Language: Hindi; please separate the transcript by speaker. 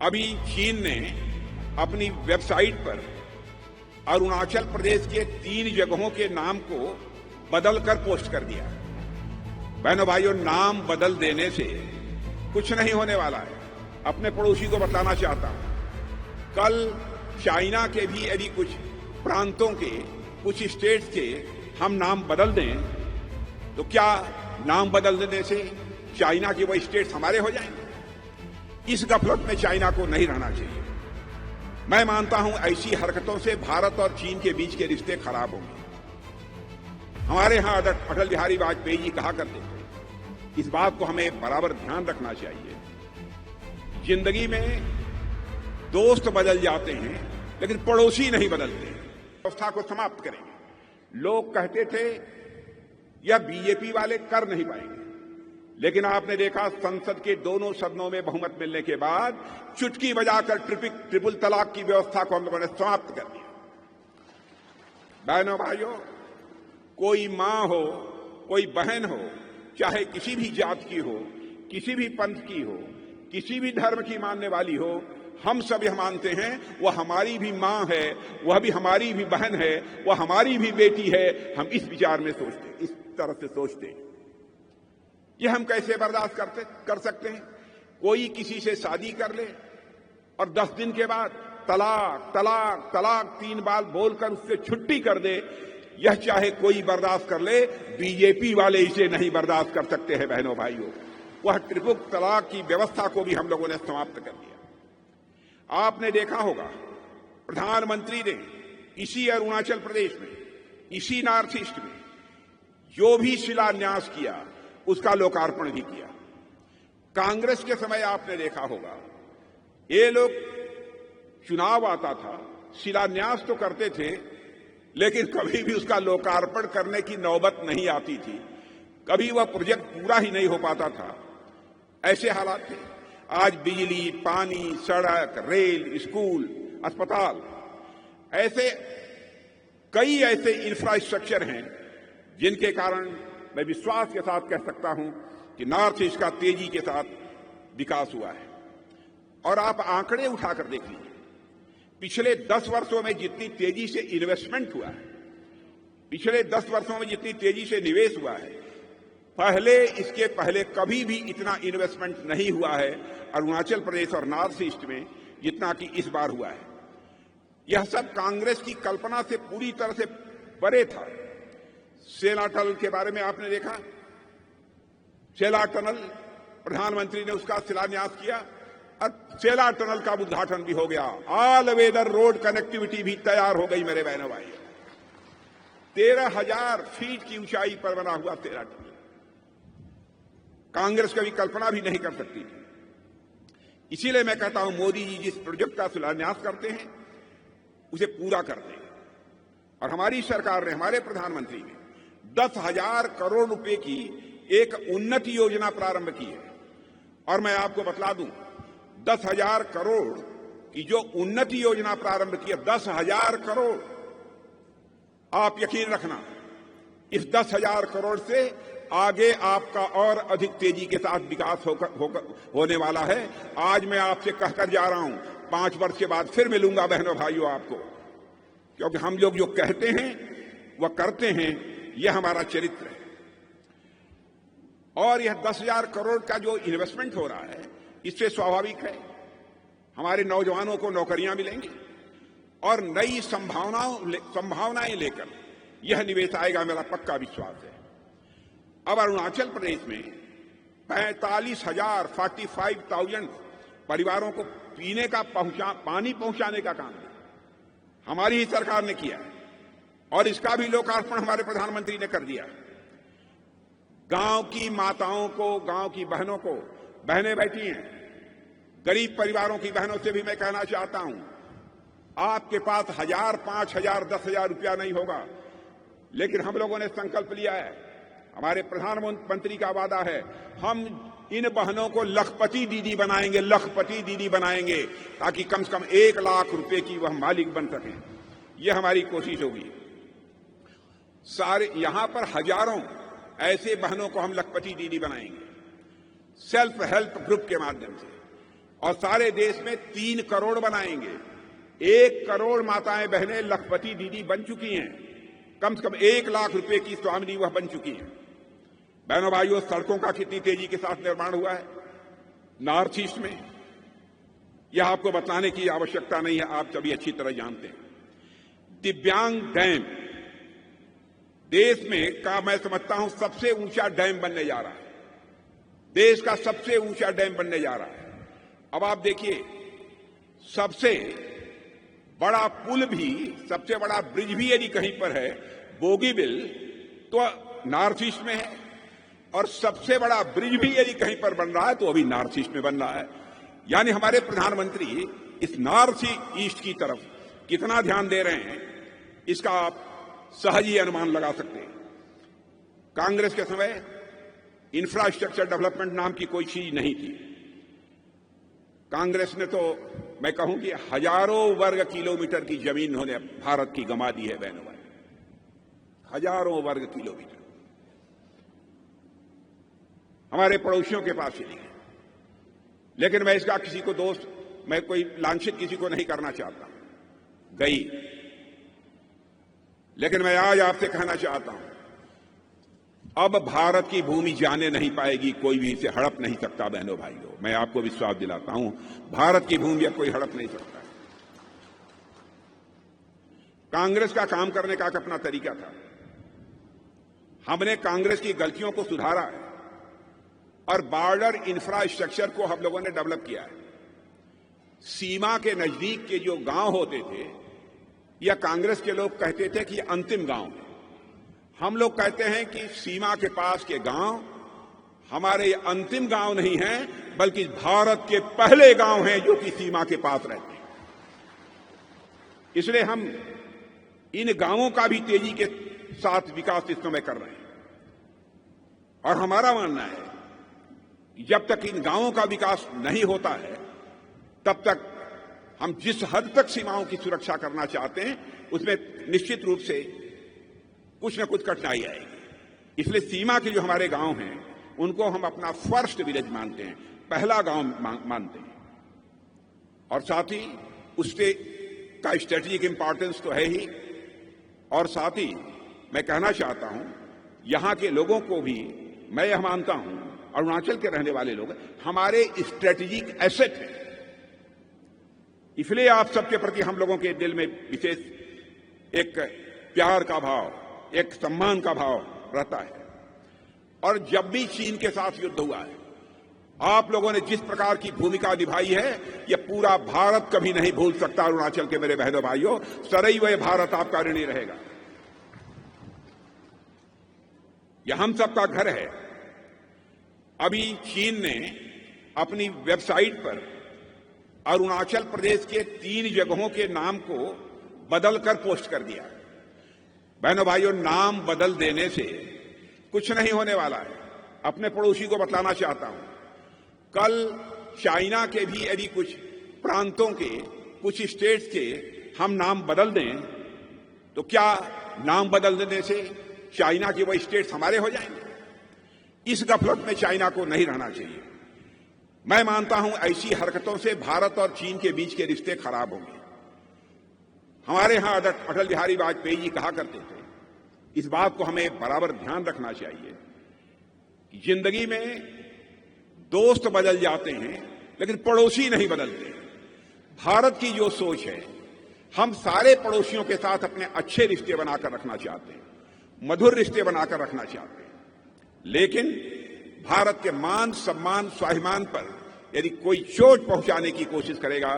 Speaker 1: अभी चीन ने अपनी वेबसाइट पर अरुणाचल प्रदेश के 3 जगहों के नाम को बदलकर पोस्ट कर दिया। बहनों भाइयों, नाम बदल देने से कुछ नहीं होने वाला है। अपने पड़ोसी को बताना चाहता हूं, कल चाइना के भी यदि कुछ प्रांतों के, कुछ स्टेट्स के हम नाम बदल दें तो क्या नाम बदल देने से चाइना के वो स्टेट्स हमारे हो जाएंगे? इस गफलत में चाइना को नहीं रहना चाहिए। मैं मानता हूं ऐसी हरकतों से भारत और चीन के बीच के रिश्ते खराब होंगे। हमारे यहां अटल बिहारी वाजपेयी जी कहा करते थे, इस बात को हमें बराबर ध्यान रखना चाहिए। जिंदगी में दोस्त बदल जाते हैं लेकिन पड़ोसी नहीं बदलते। व्यवस्था को समाप्त करेंगे। लोग कहते थे यह बीजेपी वाले कर नहीं पाएंगे, लेकिन आपने देखा संसद के दोनों सदनों में बहुमत मिलने के बाद चुटकी बजाकर ट्रिपल तलाक की व्यवस्था को हम लोगों ने समाप्त कर दिया। बहनों भाइयों, कोई मां हो, कोई बहन हो, चाहे किसी भी जात की हो, किसी भी पंथ की हो, किसी भी धर्म की मानने वाली हो, हम सब यह मानते हैं वह हमारी भी मां है, वह भी हमारी भी बहन है, वह हमारी भी बेटी है। हम इस विचार में सोचते हैं, इस तरह से सोचते हैं। ये हम कैसे बर्दाश्त कर सकते हैं? कोई किसी से शादी कर ले और 10 दिन के बाद तलाक तलाक तलाक 3 बार बोलकर उससे छुट्टी कर दे, यह चाहे कोई बर्दाश्त कर ले, बीजेपी वाले इसे नहीं बर्दाश्त कर सकते हैं। बहनों भाइयों, वह ट्रिपल तलाक की व्यवस्था को भी हम लोगों ने समाप्त कर दिया। आपने देखा होगा प्रधानमंत्री ने इसी अरुणाचल प्रदेश में, इसी नॉर्थ ईस्ट में जो भी शिलान्यास किया उसका लोकार्पण भी किया। कांग्रेस के समय आपने देखा होगा ये लोग, चुनाव आता था, शिलान्यास तो करते थे लेकिन कभी भी उसका लोकार्पण करने की नौबत नहीं आती थी। कभी वह प्रोजेक्ट पूरा ही नहीं हो पाता था। ऐसे हालात थे। आज बिजली, पानी, सड़क, रेल, स्कूल, अस्पताल, ऐसे कई ऐसे इंफ्रास्ट्रक्चर हैं जिनके कारण मैं विश्वास के साथ कह सकता हूं कि नॉर्थ ईस्ट का तेजी के साथ विकास हुआ है। और आप आंकड़े उठाकर देख लीजिए, पिछले 10 वर्षों में जितनी तेजी से इन्वेस्टमेंट हुआ है, पिछले 10 वर्षों में जितनी तेजी से निवेश हुआ है, इसके पहले कभी भी इतना इन्वेस्टमेंट नहीं हुआ है अरुणाचल प्रदेश और नॉर्थ ईस्ट में जितना कि इस बार हुआ है। यह सब कांग्रेस की कल्पना से पूरी तरह से परे था। सेला टनल के बारे में आपने देखा, सेला टनल प्रधानमंत्री ने उसका शिलान्यास किया और सेला टनल का उद्घाटन भी हो गया। ऑल वेदर रोड कनेक्टिविटी भी तैयार हो गई मेरे बहनों भाई। 13,000 फीट की ऊंचाई पर बना हुआ सेला टनल कांग्रेस कभी कल्पना भी नहीं कर सकती थी। इसीलिए मैं कहता हूं, मोदी जी जिस प्रोजेक्ट का शिलान्यास करते हैं उसे पूरा करते हैं। और हमारी सरकार ने, हमारे प्रधानमंत्री ने 10,000 करोड़ रुपए की एक उन्नति योजना प्रारंभ की है। और मैं आपको बतला दूं, 10,000 करोड़ की जो उन्नति योजना प्रारंभ की है, 10,000 करोड़, आप यकीन रखना इस 10,000 करोड़ से आगे आपका और अधिक तेजी के साथ विकास होने वाला है। आज मैं आपसे कहकर जा रहा हूं, 5 वर्ष के बाद फिर मिलूंगा बहनों भाइयों आपको, क्योंकि हम लोग जो कहते हैं वह करते हैं, यह हमारा चरित्र है। और यह 10,000 करोड़ का जो इन्वेस्टमेंट हो रहा है, इससे स्वाभाविक है हमारे नौजवानों को नौकरियां मिलेंगी और नई संभावनाएं लेकर यह निवेश आएगा, मेरा पक्का विश्वास है। अब अरुणाचल प्रदेश में 45,000 परिवारों को पीने का पानी पहुंचाने का काम हमारी ही सरकार ने किया है और इसका भी लोकार्पण हमारे प्रधानमंत्री ने कर दिया। गांव की माताओं को, गांव की बहनों को, बहनें बैठी हैं, गरीब परिवारों की बहनों से भी मैं कहना चाहता हूं, आपके पास 1,000, 5,000, 10,000 रुपया नहीं होगा, लेकिन हम लोगों ने संकल्प लिया है, हमारे प्रधानमंत्री का वादा है, हम इन बहनों को लखपति दीदी बनाएंगे, लखपति दीदी बनाएंगे, ताकि कम से कम 1 लाख रुपए की वह मालिक बन सकें। यह हमारी कोशिश होगी। यहां पर हजारों ऐसे बहनों को हम लखपति दीदी बनाएंगे, सेल्फ हेल्प ग्रुप के माध्यम से। और सारे देश में 3 करोड़ बनाएंगे। 1 करोड़ माताएं बहनें लखपति दीदी बन चुकी हैं। कम से कम 1 लाख रुपए की स्वामिनी वह बन चुकी हैं। बहनों भाइयों, सड़कों का कितनी तेजी के साथ निर्माण हुआ है नॉर्थ ईस्ट में, यह आपको बताने की आवश्यकता नहीं है, आप सभी अच्छी तरह जानते हैं। दिव्यांग डैम देश में का मैं समझता हूं सबसे ऊंचा डैम बनने जा रहा है। देश का सबसे ऊंचा डैम बनने जा रहा है। अब आप देखिए, सबसे बड़ा पुल भी, सबसे बड़ा ब्रिज भी यदि कहीं पर है बोगीबिल, तो नॉर्थ ईस्ट में है, और सबसे बड़ा ब्रिज भी यदि कहीं पर बन रहा है तो अभी नॉर्थ ईस्ट में बन रहा है। यानी हमारे प्रधानमंत्री इस नॉर्थ ईस्ट की तरफ कितना ध्यान दे रहे हैं, इसका आप सहज ही अनुमान लगा सकते हैं। कांग्रेस के समय इंफ्रास्ट्रक्चर डेवलपमेंट नाम की कोई चीज नहीं थी। कांग्रेस ने तो मैं कहूं कि हजारों वर्ग किलोमीटर की जमीन उन्होंने भारत की गंवा दी है बहनों भाई, हजारों वर्ग किलोमीटर हमारे पड़ोसियों के पास चली गई। लेकिन मैं इसका किसी को दोष, मैं कोई लांछित किसी को नहीं करना चाहता, गई। लेकिन मैं आज आपसे कहना चाहता हूं, अब भारत की भूमि जाने नहीं पाएगी, कोई भी इसे हड़प नहीं सकता। बहनों भाइयों, मैं आपको विश्वास दिलाता हूं, भारत की भूमि अब कोई हड़प नहीं सकता। कांग्रेस का काम करने का अपना तरीका था। हमने कांग्रेस की गलतियों को सुधारा है और बॉर्डर इंफ्रास्ट्रक्चर को हम लोगों ने डेवलप किया है। सीमा के नजदीक के जो गांव होते थे, या कांग्रेस के लोग कहते थे कि अंतिम गांव है, हम लोग कहते हैं कि सीमा के पास के गांव हमारे अंतिम गांव नहीं हैं, बल्कि भारत के पहले गांव हैं जो कि सीमा के पास रहते हैं। इसलिए हम इन गांवों का भी तेजी के साथ विकास इस समय कर रहे हैं। और हमारा मानना है जब तक इन गांवों का विकास नहीं होता है, तब तक हम जिस हद तक सीमाओं की सुरक्षा करना चाहते हैं, उसमें निश्चित रूप से कुछ न कुछ कठिनाई आएगी। इसलिए सीमा के जो हमारे गांव हैं, उनको हम अपना फर्स्ट विलेज मानते हैं, पहला गांव मानते हैं। और साथ ही उससे का स्ट्रेटेजिक इंपॉर्टेंस तो है ही, और साथ ही मैं कहना चाहता हूं, यहां के लोगों को भी मैं यह मानता हूं, अरुणाचल के रहने वाले लोग हमारे स्ट्रेटेजिक एसेट हैं। इसलिए आप सबके प्रति हम लोगों के दिल में विशेष एक प्यार का भाव, एक सम्मान का भाव रहता है। और जब भी चीन के साथ युद्ध हुआ है, आप लोगों ने जिस प्रकार की भूमिका निभाई है, यह पूरा भारत कभी नहीं भूल सकता। अरुणाचल के मेरे बहनों भाइयों, सदैव यह भारत आपका ऋणी रहेगा। यह हम सबका घर है। अभी चीन ने अपनी वेबसाइट पर अरुणाचल प्रदेश के 3 जगहों के नाम को बदलकर पोस्ट कर दिया। बहनों भाइयों, नाम बदल देने से कुछ नहीं होने वाला है। अपने पड़ोसी को बतलाना चाहता हूं, कल चाइना के भी यदि कुछ प्रांतों के, कुछ स्टेट्स के हम नाम बदल दें, तो क्या नाम बदल देने से चाइना के वो स्टेट्स हमारे हो जाएंगे? इस गफलत में चाइना को नहीं रहना चाहिए। मैं मानता हूं ऐसी हरकतों से भारत और चीन के बीच के रिश्ते खराब होंगे। हमारे यहां अटल बिहारी वाजपेयी जी कहा करते थे, इस बात को हमें बराबर ध्यान रखना चाहिए कि जिंदगी में दोस्त बदल जाते हैं, लेकिन पड़ोसी नहीं बदलते। भारत की जो सोच है, हम सारे पड़ोसियों के साथ अपने अच्छे रिश्ते बनाकर रखना चाहते हैं, मधुर रिश्ते बनाकर रखना चाहते हैं। लेकिन भारत के मान, सम्मान, स्वाभिमान पर यदि कोई चोट पहुंचाने की कोशिश करेगा,